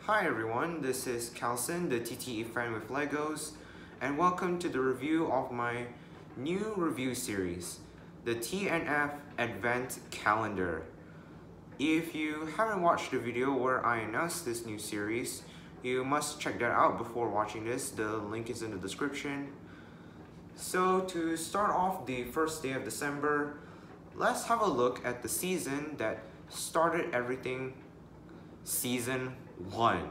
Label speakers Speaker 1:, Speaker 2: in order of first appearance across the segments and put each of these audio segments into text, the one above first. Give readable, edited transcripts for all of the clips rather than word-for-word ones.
Speaker 1: Hi everyone, this is Calson, the TTE fan with Legos, and welcome to the review of my new review series, the TNF Advent Calendar. If you haven't watched the video where I announced this new series, you must check that out before watching this. The link is in the description. So to start off the first day of December, let's have a look at the season that started everything, Season 1.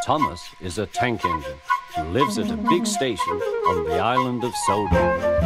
Speaker 2: Thomas is a tank engine who lives at a big station on the island of Sodor.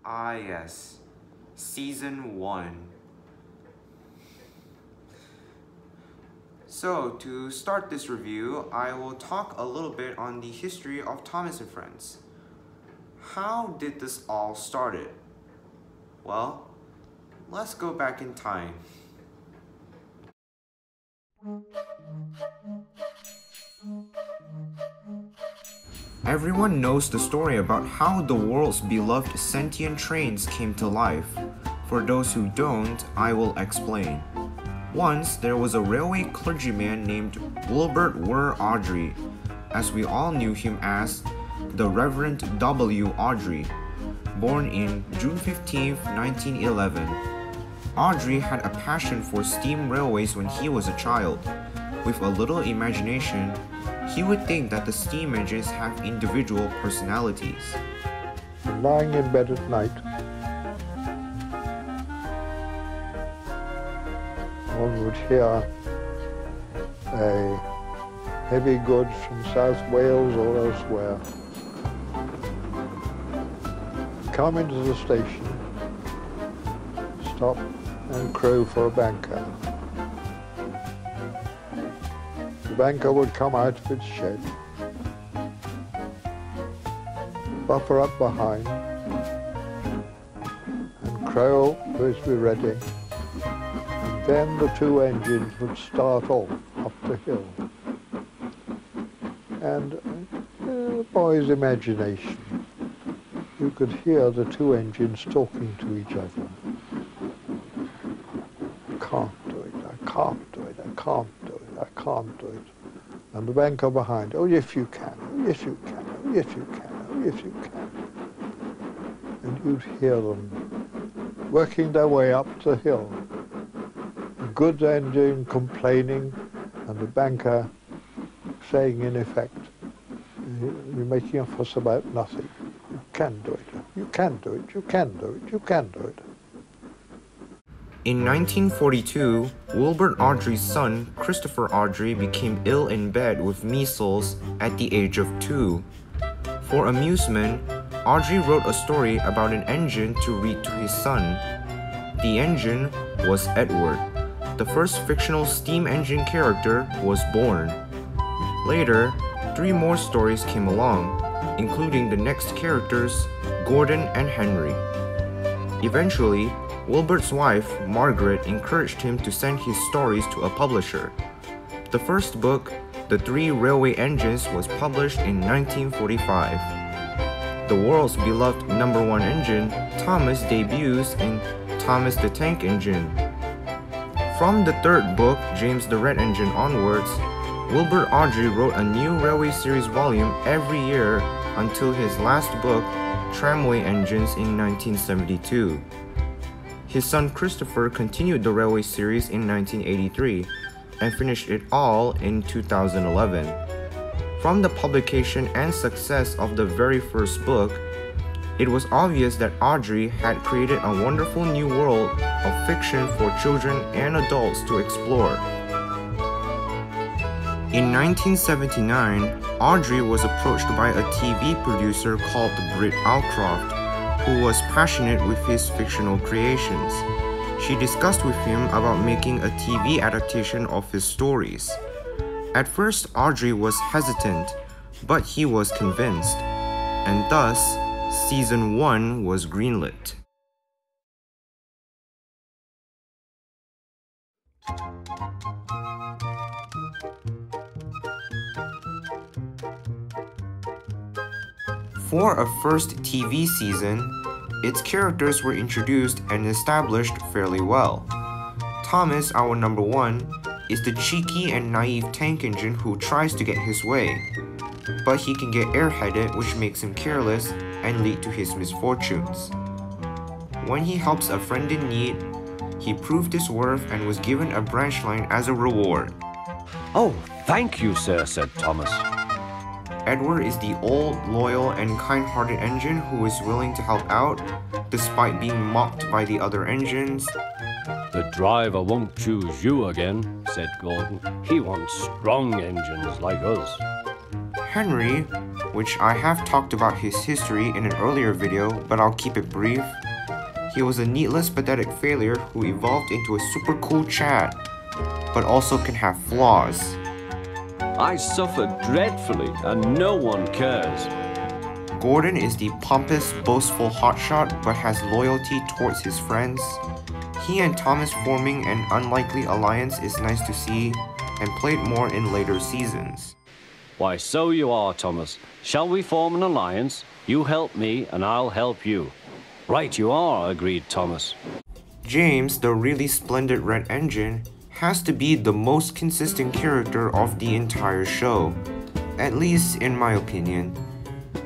Speaker 1: Ah yes, Season 1. So to start this review, I will talk a little bit on the history of Thomas and Friends. How did this all started? Well, let's go back in time. Everyone knows the story about how the world's beloved sentient trains came to life. For those who don't, I will explain. Once, there was a railway clergyman named Wilbert Wurr Awdry, as we all knew him as the Reverend W. Awdry, born in June 15, 1911. Awdry had a passion for steam railways when he was a child. With a little imagination, he would think that the steam engines have individual personalities.
Speaker 3: Lying in bed at night, one would hear a heavy goods from South Wales or elsewhere come into the station, stop and crow for a banker. The banker would come out of its shed, buffer up behind, and crow always be ready. And then the two engines would start off up the hill. And the boy's imagination, you could hear the two engines talking to each other. I can't do it, I can't do it, I can't do it, I can't do it. And the banker behind, oh yes you can, oh yes you can, oh yes you can, oh yes you can. And you'd hear them working their way up the hill. The goods engine complaining and the banker saying in effect, you're making a fuss about nothing. You can do it, you can do it, you can do it, you can do it.
Speaker 1: In 1942, Wilbert Awdry's son, Christopher Awdry, became ill in bed with measles at the age of 2. For amusement, Awdry wrote a story about an engine to read to his son. The engine was Edward. The first fictional steam engine character was born. Later, 3 more stories came along, including the next characters, Gordon and Henry. Eventually, Wilbert's wife, Margaret, encouraged him to send his stories to a publisher. The first book, The 3 Railway Engines, was published in 1945. The world's beloved #1 engine, Thomas, debuts in Thomas the Tank Engine. From the 3rd book, James the Red Engine onwards, Wilbur Awdry wrote a new Railway Series volume every year until his last book, Tramway Engines, in 1972. His son Christopher continued the Railway Series in 1983 and finished it all in 2011. From the publication and success of the very first book, it was obvious that Awdry had created a wonderful new world of fiction for children and adults to explore. In 1979, Awdry was approached by a TV producer called Britt Allcroft, who was passionate with his fictional creations. She discussed with him about making a TV adaptation of his stories. At first, Awdry was hesitant, but he was convinced, and thus, Season 1 was greenlit. For a first TV season, its characters were introduced and established fairly well. Thomas, our number one, is the cheeky and naive tank engine who tries to get his way, but he can get airheaded, which makes him careless and lead to his misfortunes. When he helps a friend in need, he proved his worth and was given a branch line as a reward.
Speaker 2: "Oh, thank you, sir," said Thomas.
Speaker 1: Edward is the old, loyal, and kind-hearted engine who is willing to help out, despite being mocked by the other engines.
Speaker 2: "The driver won't choose you again," said Gordon. "He wants strong engines like us."
Speaker 1: Henry, which I have talked about his history in an earlier video, but I'll keep it brief. He was a needless, pathetic failure who evolved into a super cool Chad, but also can have flaws.
Speaker 2: "I suffered dreadfully, and no one cares."
Speaker 1: Gordon is the pompous, boastful hotshot, but has loyalty towards his friends. He and Thomas forming an unlikely alliance is nice to see, and played more in later seasons.
Speaker 2: "Why, so you are, Thomas. Shall we form an alliance? You help me, and I'll help you." "Right you are," agreed Thomas.
Speaker 1: James, the really splendid red engine, has to be the most consistent character of the entire show, at least in my opinion.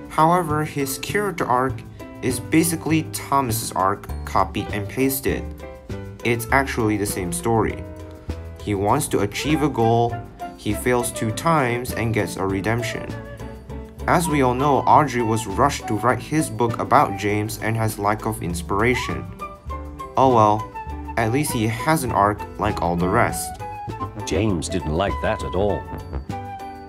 Speaker 1: However, his character arc is basically Thomas's arc copied and pasted. It's actually the same story. He wants to achieve a goal, he fails 2 times and gets a redemption. As we all know, Awdry was rushed to write his book about James and has lack of inspiration. Oh well, at least he has an arc like all the rest.
Speaker 2: James didn't like that at all.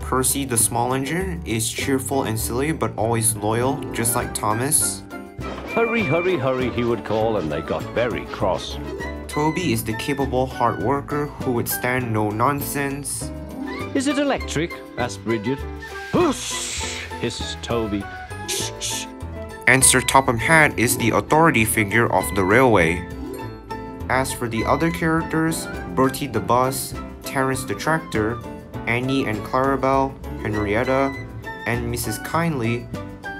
Speaker 1: Percy, the small engine, is cheerful and silly but always loyal, just like Thomas.
Speaker 2: "Hurry, hurry, hurry," he would call, and they got very cross.
Speaker 1: Toby is the capable hard worker who would stand no nonsense.
Speaker 2: "Is it electric?" asked Bridget. "Whoosh!" hissed Toby. "Shh, shh."
Speaker 1: And Sir Topham Hatt is the authority figure of the railway. As for the other characters, Bertie the bus, Terence the tractor, Annie and Clarabelle, Henrietta, and Mrs. Kindly,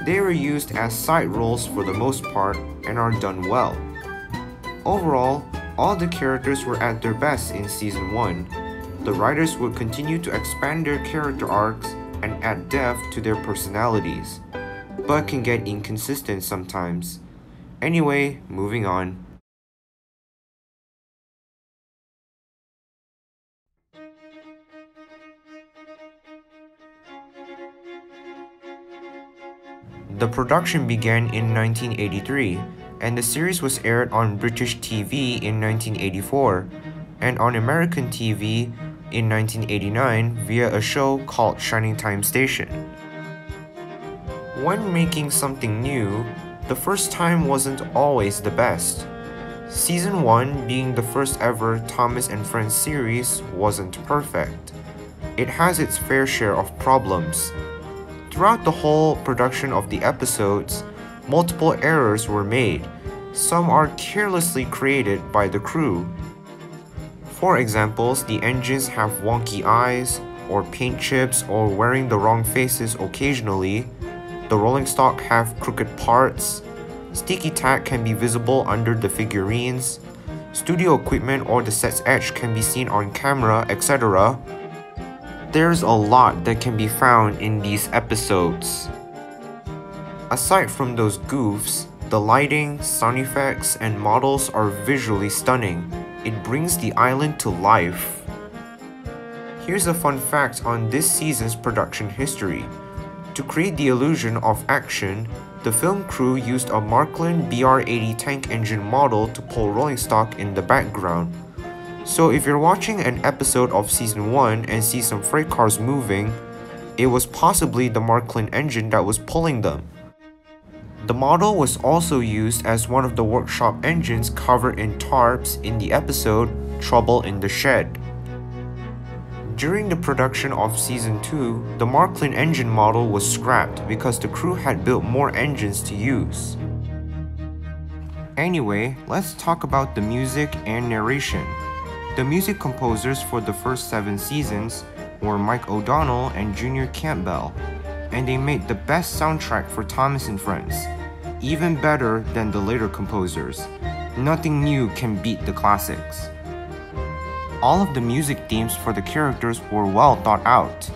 Speaker 1: they were used as side roles for the most part and are done well. Overall, all the characters were at their best in Season 1. The writers would continue to expand their character arcs and add depth to their personalities, but can get inconsistent sometimes. Anyway, moving on. The production began in 1983, and the series was aired on British TV in 1984, and on American TV in 1989 via a show called Shining Time Station. When making something new, the first time wasn't always the best. Season 1, being the first ever Thomas and Friends series, wasn't perfect. It has its fair share of problems. Throughout the whole production of the episodes, multiple errors were made. Some are carelessly created by the crew. For examples, the engines have wonky eyes, or paint chips, or wearing the wrong faces occasionally. The rolling stock have crooked parts. Sticky tack can be visible under the figurines. Studio equipment or the set's edge can be seen on camera, etc. There's a lot that can be found in these episodes. Aside from those goofs, the lighting, sound effects, and models are visually stunning. It brings the island to life. Here's a fun fact on this season's production history. To create the illusion of action, the film crew used a Markland BR-80 tank engine model to pull rolling stock in the background. So if you're watching an episode of Season 1 and see some freight cars moving, it was possibly the Markland engine that was pulling them. The model was also used as one of the workshop engines covered in tarps in the episode Trouble in the Shed. During the production of Season 2, the Markland engine model was scrapped because the crew had built more engines to use. Anyway, let's talk about the music and narration. The music composers for the first 7 seasons were Mike O'Donnell and Junior Campbell, and they made the best soundtrack for Thomas and Friends, even better than the later composers. Nothing new can beat the classics. All of the music themes for the characters were well thought out.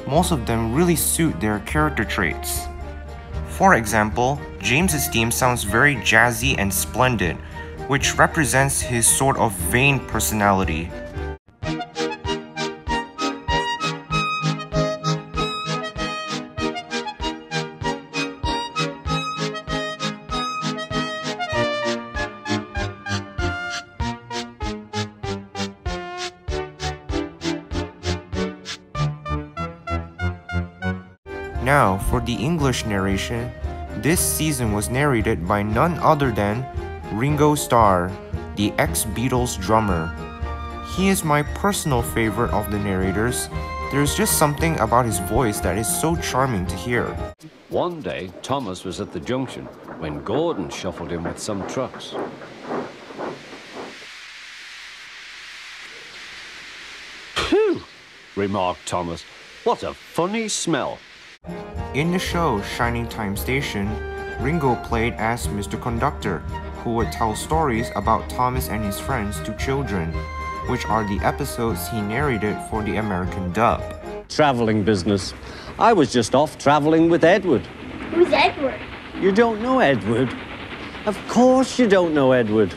Speaker 1: Most of them really suit their character traits. For example, James's theme sounds very jazzy and splendid, which represents his sort of vain personality. Now, for the English narration, this season was narrated by none other than Ringo Starr, the ex-Beatles drummer. He is my personal favorite of the narrators. There's just something about his voice that is so charming to hear.
Speaker 2: One day, Thomas was at the junction when Gordon shuffled in with some trucks. "Phew," remarked Thomas. "What a funny smell."
Speaker 1: In the show Shining Time Station, Ringo played as Mr. Conductor, who would tell stories about Thomas and his friends to children, which are the episodes he narrated for the American dub.
Speaker 2: Traveling business. I was just off traveling with Edward.
Speaker 4: Who's Edward?
Speaker 2: You don't know Edward? Of course you don't know Edward.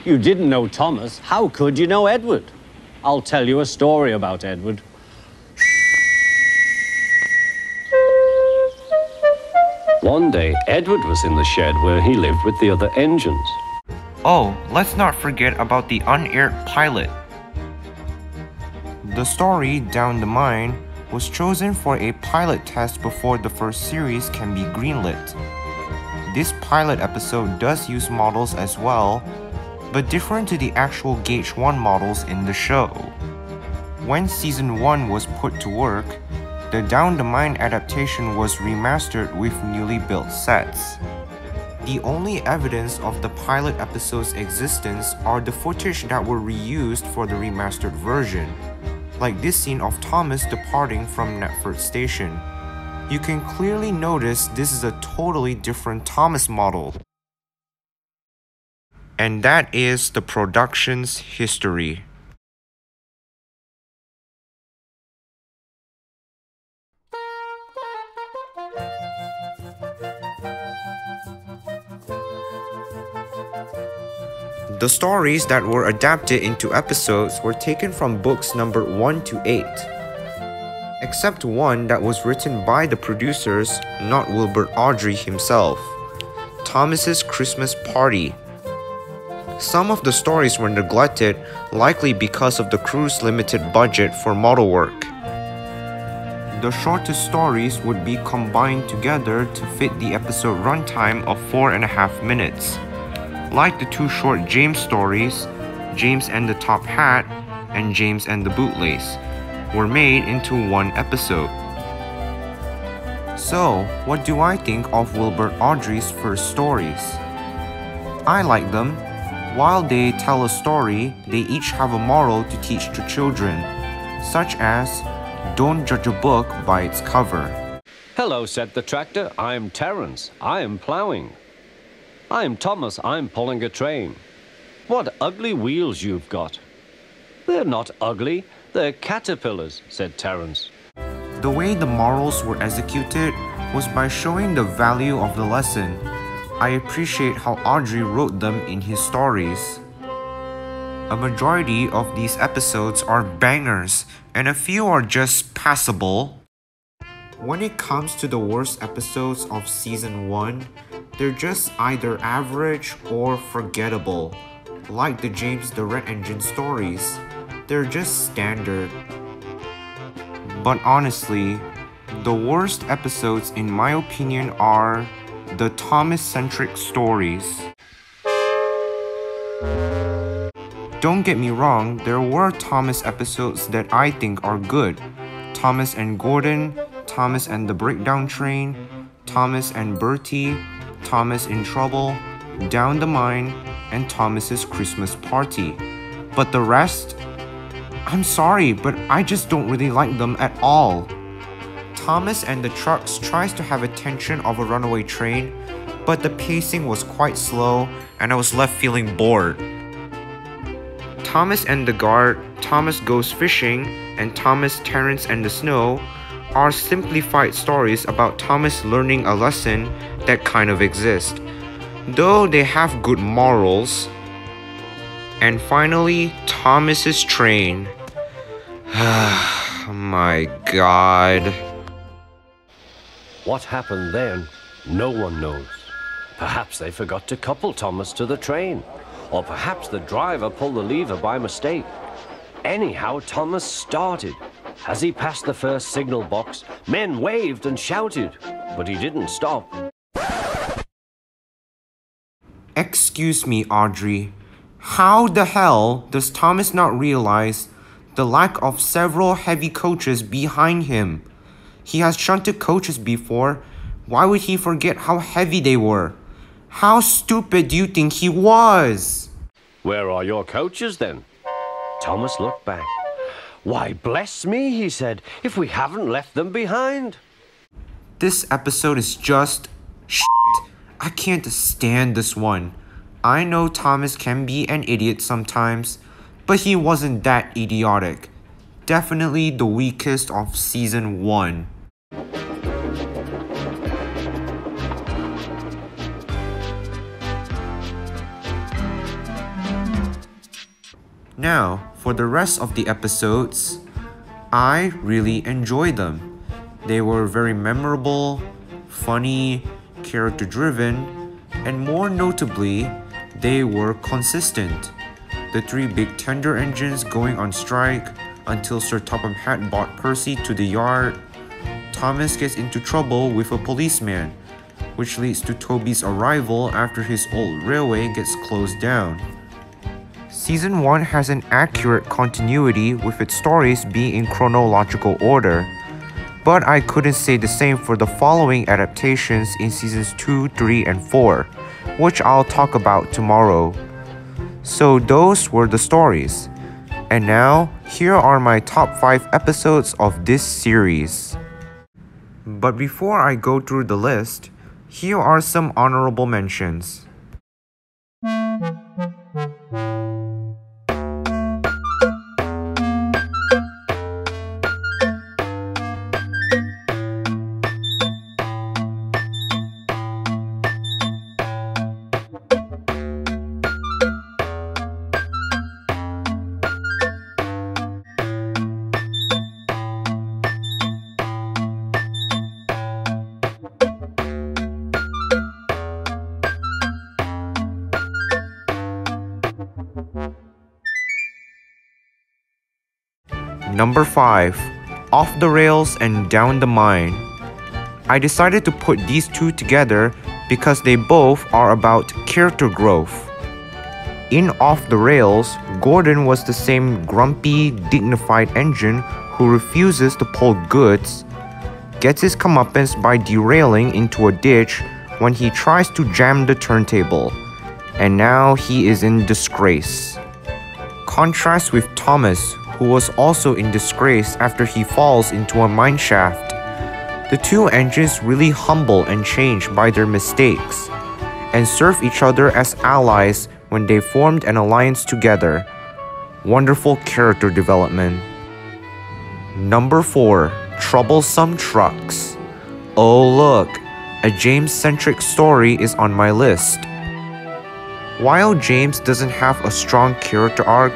Speaker 2: You didn't know Thomas. How could you know Edward? I'll tell you a story about Edward. One day, Edward was in the shed where he lived with the other engines.
Speaker 1: Oh, let's not forget about the unaired pilot. The story, Down the Mine, was chosen for a pilot test before the first series can be greenlit. This pilot episode does use models as well, but different to the actual Gauge 1 models in the show. When Season 1 was put to work, the Down the Mine adaptation was remastered with newly built sets. The only evidence of the pilot episode's existence are the footage that were reused for the remastered version, like this scene of Thomas departing from Knepford Station. You can clearly notice this is a totally different Thomas model. And that is the production's history. The stories that were adapted into episodes were taken from books numbered 1 to 8, except one that was written by the producers, not Wilbur Awdry himself, Thomas's Christmas Party. Some of the stories were neglected, likely because of the crew's limited budget for model work. The shortest stories would be combined together to fit the episode runtime of 4.5 minutes. Like the 2 short James stories, James and the Top Hat and James and the Bootlace, were made into one episode. So, what do I think of Wilbur Awdry's first stories? I like them. While they tell a story, they each have a moral to teach to children, such as, don't judge a book by its cover.
Speaker 2: "Hello," said the tractor. "I'm Terence. I am ploughing." "I'm Thomas. I'm pulling a train." "What ugly wheels you've got." "They're not ugly. They're caterpillars, said Terence.
Speaker 1: The way the morals were executed was by showing the value of the lesson. I appreciate how Audrey wrote them in his stories. A majority of these episodes are bangers, and a few are just passable. When it comes to the worst episodes of Season 1, they're just either average or forgettable, like the James the Red Engine stories. They're just standard. But honestly, the worst episodes in my opinion are the Thomas-centric stories. Don't get me wrong, there were Thomas episodes that I think are good. Thomas and Gordon, Thomas and the Breakdown Train, Thomas and Bertie, Thomas in Trouble, Down the Mine, and Thomas's Christmas Party. But the rest? I'm sorry, but I just don't really like them at all. Thomas and the Trucks tries to have attention of a runaway train, but the pacing was quite slow and I was left feeling bored. Thomas and the Guard, Thomas Goes Fishing, and Thomas, Terence and the Snow are simplified stories about Thomas learning a lesson that kind of exists, though they have good morals. And finally, Thomas's Train. My God.
Speaker 2: What happened then, no one knows. Perhaps they forgot to couple Thomas to the train, or perhaps the driver pulled the lever by mistake. Anyhow, Thomas started. As he passed the first signal box, men waved and shouted, but he didn't stop.
Speaker 1: Excuse me, Audrey. How the hell does Thomas not realize the lack of several heavy coaches behind him? He has shunted coaches before. Why would he forget how heavy they were? How stupid do you think he was?
Speaker 2: Where are your coaches then? Thomas looked back. Why, bless me, he said, if we haven't left them behind.
Speaker 1: This episode is just shit. I can't stand this one. I know Thomas can be an idiot sometimes, but he wasn't that idiotic. Definitely the weakest of Season 1. Now, for the rest of the episodes, I really enjoyed them. They were very memorable, funny, character-driven, and more notably, they were consistent. The 3 big tender engines going on strike until Sir Topham Hatt brought Percy to the yard. Thomas gets into trouble with a policeman, which leads to Toby's arrival after his old railway gets closed down. Season 1 has an accurate continuity with its stories being in chronological order, but I couldn't say the same for the following adaptations in Seasons 2, 3, and 4, which I'll talk about tomorrow. So those were the stories. And now, here are my top 5 episodes of this series. But before I go through the list, here are some honorable mentions. Number 5. Off the Rails and Down the Mine. I decided to put these two together because they both are about character growth. In Off the Rails, Gordon was the same grumpy, dignified engine who refuses to pull goods, gets his comeuppance by derailing into a ditch when he tries to jam the turntable, and now he is in disgrace. Contrast with Thomas, who was also in disgrace after he falls into a mineshaft. The two engines really humble and change by their mistakes, and serve each other as allies when they formed an alliance together. Wonderful character development. Number 4. Troublesome Trucks. Oh look, a James-centric story is on my list. While James doesn't have a strong character arc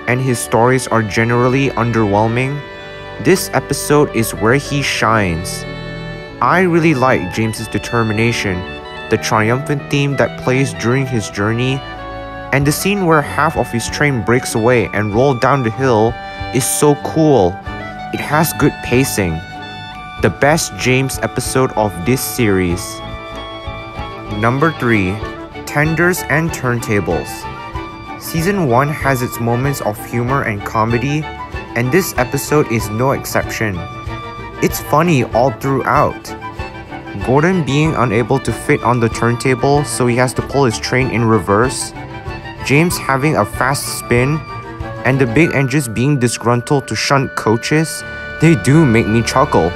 Speaker 1: and his stories are generally underwhelming, this episode is where he shines. I really like James's determination, the triumphant theme that plays during his journey, and the scene where half of his train breaks away and rolls down the hill is so cool. It has good pacing. The best James episode of this series. Number 3. Tenders and Turntables. Season 1 has its moments of humor and comedy, and this episode is no exception. It's funny all throughout. Gordon being unable to fit on the turntable, so he has to pull his train in reverse, James having a fast spin, and the big engines being disgruntled to shunt coaches, they do make me chuckle.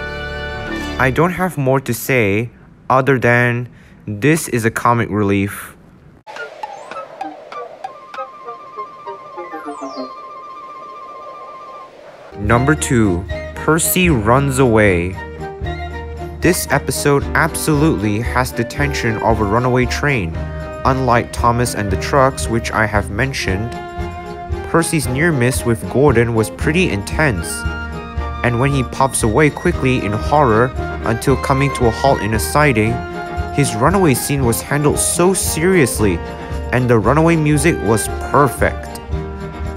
Speaker 1: I don't have more to say other than this is a comic relief. Number 2. Percy Runs Away. This episode absolutely has the tension of a runaway train. Unlike Thomas and the Trucks, which I have mentioned, Percy's near miss with Gordon was pretty intense, and when he pops away quickly in horror until coming to a halt in a siding, his runaway scene was handled so seriously and the runaway music was perfect.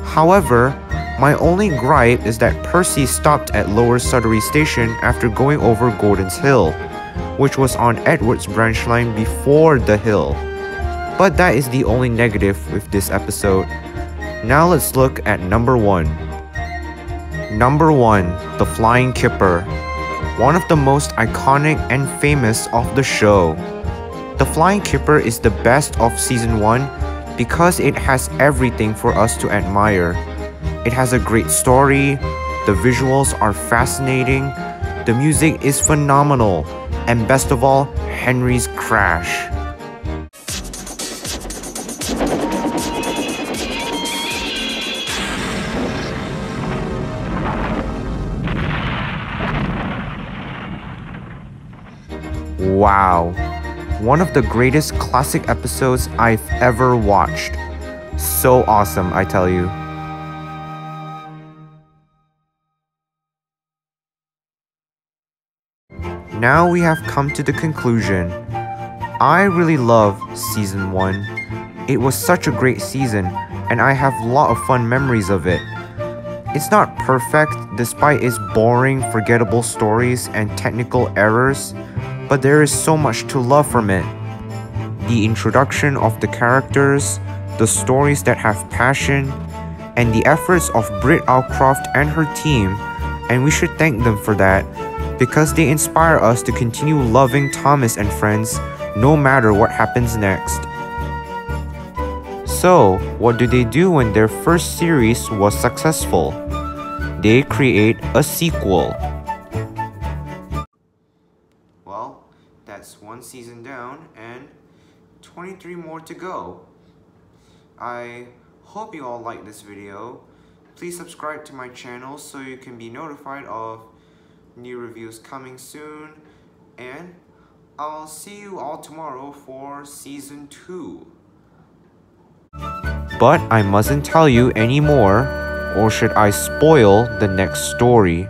Speaker 1: However, my only gripe is that Percy stopped at Lower Sudbury Station after going over Gordon's Hill, which was on Edward's branch line before the hill. But that is the only negative with this episode. Now let's look at number 1. Number 1. The Flying Kipper. One of the most iconic and famous of the show. The Flying Kipper is the best of season 1 because it has everything for us to admire. It has a great story, the visuals are fascinating, the music is phenomenal, and best of all, Henry's crash. Wow, one of the greatest classic episodes I've ever watched. So awesome, I tell you. Now we have come to the conclusion. I really love season 1. It was such a great season, and I have a lot of fun memories of it. It's not perfect despite its boring, forgettable stories and technical errors, but there is so much to love from it. The introduction of the characters, the stories that have passion, and the efforts of Britt Allcroft and her team, and we should thank them for that, because they inspire us to continue loving Thomas and Friends no matter what happens next. So, what do they do when their first series was successful? They create a sequel. Well, that's 1 season down and 23 more to go. I hope you all like this video. Please subscribe to my channel so you can be notified of new reviews coming soon, and I'll see you all tomorrow for season 2. But I mustn't tell you anymore, or should I spoil the next story?